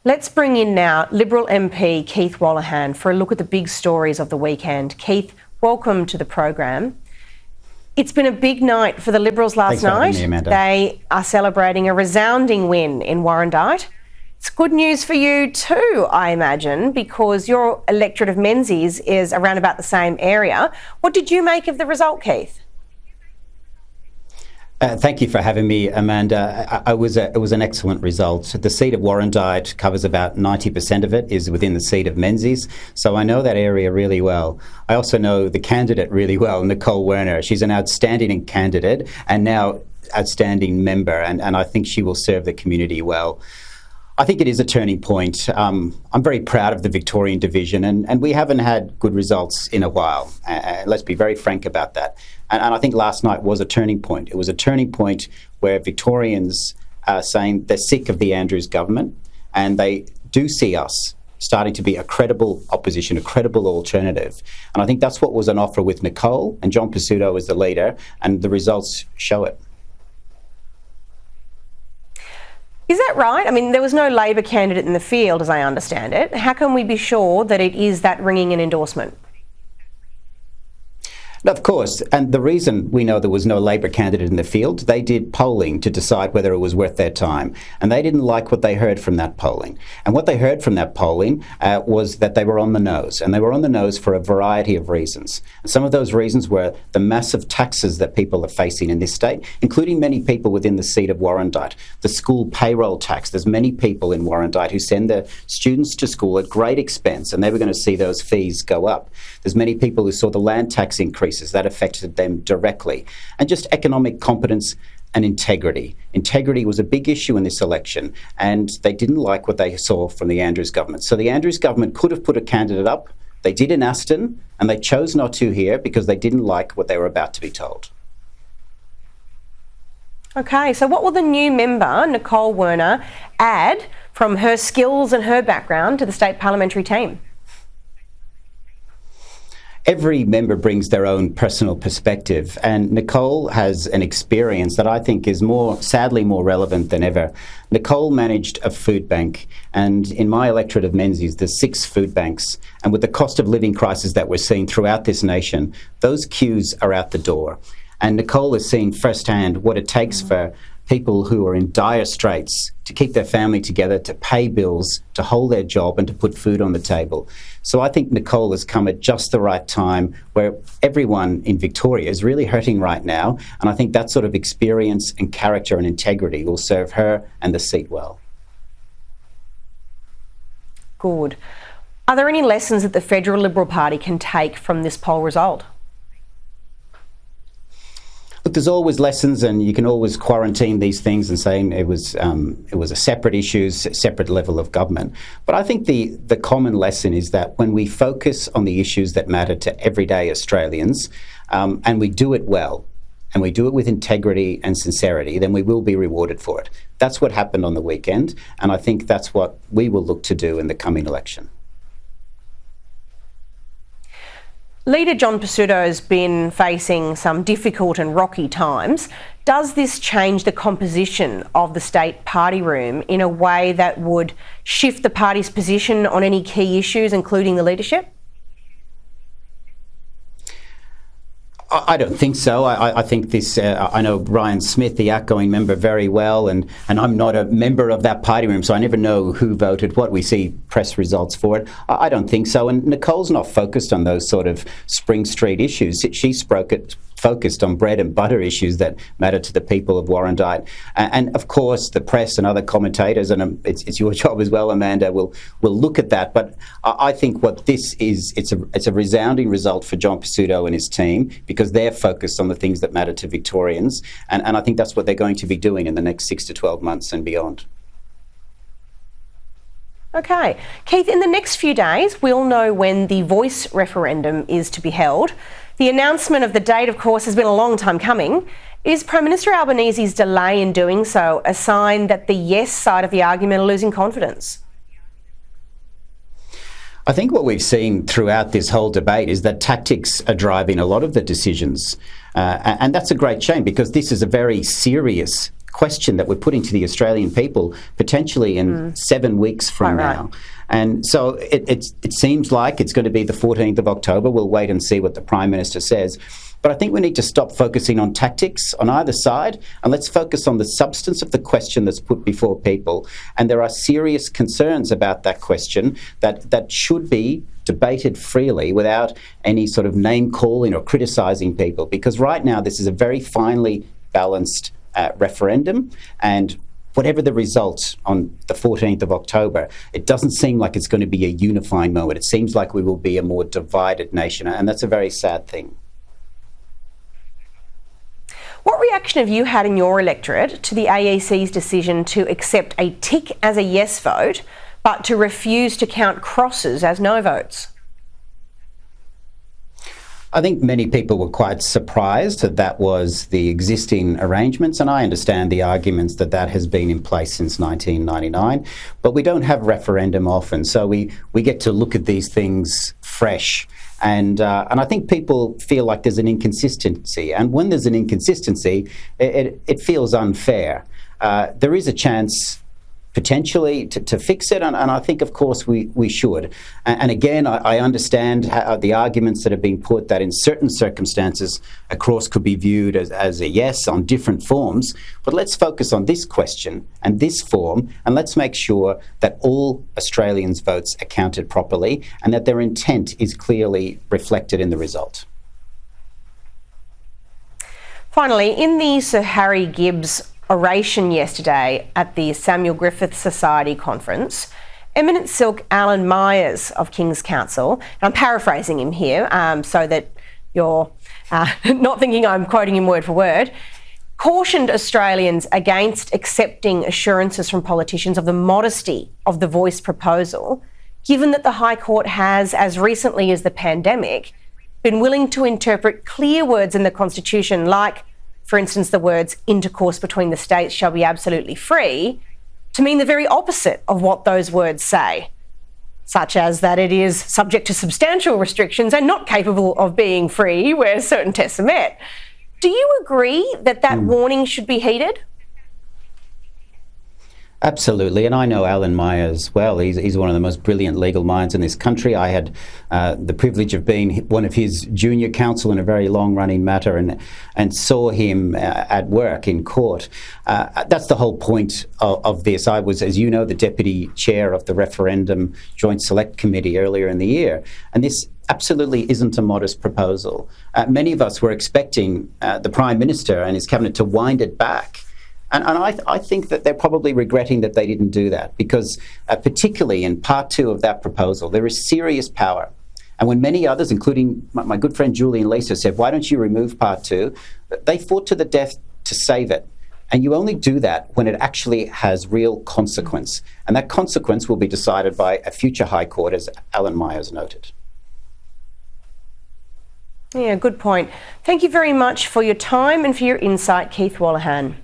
Let's bring in now Liberal MP Keith Wolahan for a look at the big stories of the weekend. Keith, welcome to the program. It's been a big night for the Liberals last night. Me, Amanda. They are celebrating a resounding win in Warrandyte. It's good news for you too, I imagine, because your electorate of Menzies is around about the same area. What did you make of the result, Keith? Thank you for having me, Amanda. It was an excellent result. The seat of Warrandyte covers about 90% of it, is within the seat of Menzies, so I know that area really well. I also know the candidate really well, Nicole Werner. She's an outstanding candidate and now outstanding member, and I think she will serve the community well. I think it is a turning point. I'm very proud of the Victorian division, and we haven't had good results in a while. Let's be very frank about that. And I think last night was a turning point. It was a turning point where Victorians are saying they're sick of the Andrews government, and they do see us starting to be a credible opposition, a credible alternative. And I think that's what was on offer with Nicole and John Pizzuto as the leader, and the results show it. Is that right? I mean, there was no Labor candidate in the field, as I understand it. How can we be sure that it is that ringing an endorsement? Of course, and the reason we know there was no Labor candidate in the field, they did polling to decide whether it was worth their time, and they didn't like what they heard from that polling. And what they heard from that polling was that they were on the nose, and they were on the nose for a variety of reasons. And some of those reasons were the massive taxes that people are facing in this state, including many people within the seat of Warrandyte. The school payroll tax, there's many people in Warrandyte who send their students to school at great expense, and they were going to see those fees go up. There's many people who saw the land tax increase that affected them directly, and just economic competence and integrity. Integrity was a big issue in this election, and they didn't like what they saw from the Andrews government. So the Andrews government could have put a candidate up. They did in Aston, and they chose not to here because they didn't like what they were about to be told. Okay, so what will the new member, Nicole Werner, add from her skills and her background to the state parliamentary team? Every member brings their own personal perspective, and Nicole has an experience that I think is sadly more relevant than ever. Nicole managed a food bank, and in my electorate of Menzies, there's 6 food banks, and with the cost of living crisis that we're seeing throughout this nation, those queues are out the door. And Nicole has seen firsthand what it takes for people who are in dire straits to keep their family together, to pay bills, to hold their job and to put food on the table. So I think Nicole has come at just the right time, where everyone in Victoria is really hurting right now, and I think that sort of experience and character and integrity will serve her and the seat well. Good. Are there any lessons that the Federal Liberal Party can take from this poll result? Look, there's always lessons, and you can always quarantine these things and say it was a separate issue, separate level of government. But I think the common lesson is that when we focus on the issues that matter to everyday Australians, and we do it well, and we do it with integrity and sincerity, then we will be rewarded for it. That's what happened on the weekend, and I think that's what we will look to do in the coming election. Leader John Pizzuto has been facing some difficult and rocky times. Does this change the composition of the state party room in a way that would shift the party's position on any key issues, including the leadership? I don't think so. I think this, I know Ryan Smith, the outgoing member, very well, and I'm not a member of that party room, so I never know who voted what. We see press results for it. I don't think so. And Nicole's not focused on those sort of Spring Street issues. She's focused on bread and butter issues that matter to the people of Warrandyte. And of course, the press and other commentators, and it's your job as well, Amanda, will look at that. But I think what this is, it's a resounding result for John Pizzuto and his team, because they're focused on the things that matter to Victorians. And I think that's what they're going to be doing in the next 6 to 12 months and beyond. Okay. Keith, in the next few days, we'll know when the Voice referendum is to be held. The announcement of the date, of course, has been a long time coming. Is Prime Minister Albanese's delay in doing so a sign that the yes side of the argument are losing confidence? I think what we've seen throughout this whole debate is that tactics are driving a lot of the decisions. And that's a great shame, because this is a very serious question that we're putting to the Australian people potentially in 7 weeks from now. And so it seems like it's going to be the 14th of October. We'll wait and see what the Prime Minister says. But I think we need to stop focusing on tactics on either side, and let's focus on the substance of the question that's put before people. And there are serious concerns about that question that should be debated freely without any sort of name calling or criticising people. Because right now this is a very finely balanced referendum, and whatever the result on the 14th of October, it doesn't seem like it's going to be a unifying moment. It seems like we will be a more divided nation, and that's a very sad thing. What reaction have you had in your electorate to the AEC's decision to accept a tick as a yes vote, but to refuse to count crosses as no votes? I think many people were quite surprised that that was the existing arrangements, and I understand the arguments that that has been in place since 1999, but we don't have referendum often, so we get to look at these things fresh. And I think people feel like there's an inconsistency, and when there's an inconsistency, it feels unfair. There is a chance potentially to fix it, and I think, of course, we should. And again, I understand how the arguments that have been put that in certain circumstances a cross could be viewed as a yes on different forms, but let's focus on this question and this form, and let's make sure that all Australians' votes are counted properly and that their intent is clearly reflected in the result. Finally, in the Sir Harry Gibbs oration yesterday at the Samuel Griffith Society conference, Eminent Silk Alan Myers of King's Council, and I'm paraphrasing him here so that you're not thinking I'm quoting him word for word, cautioned Australians against accepting assurances from politicians of the modesty of the voice proposal, given that the High Court has, as recently as the pandemic, been willing to interpret clear words in the Constitution like, for instance, the words intercourse between the states shall be absolutely free, to mean the very opposite of what those words say, such as that it is subject to substantial restrictions and not capable of being free where certain tests are met. Do you agree that that warning should be heeded? Absolutely, and I know Alan Myers well. He's one of the most brilliant legal minds in this country. I had the privilege of being one of his junior counsel in a very long-running matter and saw him at work in court. That's the whole point of this. I was, as you know, the deputy chair of the Referendum Joint Select Committee earlier in the year, and this absolutely isn't a modest proposal. Many of us were expecting the Prime Minister and his cabinet to wind it back. And I think that they're probably regretting that they didn't do that, because particularly in part 2 of that proposal, there is serious power. And when many others, including my good friend Julie and Lisa, said, why don't you remove part 2, they fought to the death to save it. And you only do that when it actually has real consequence. And that consequence will be decided by a future High Court, as Alan Myers noted. Yeah, good point. Thank you very much for your time and for your insight, Keith Wallahan.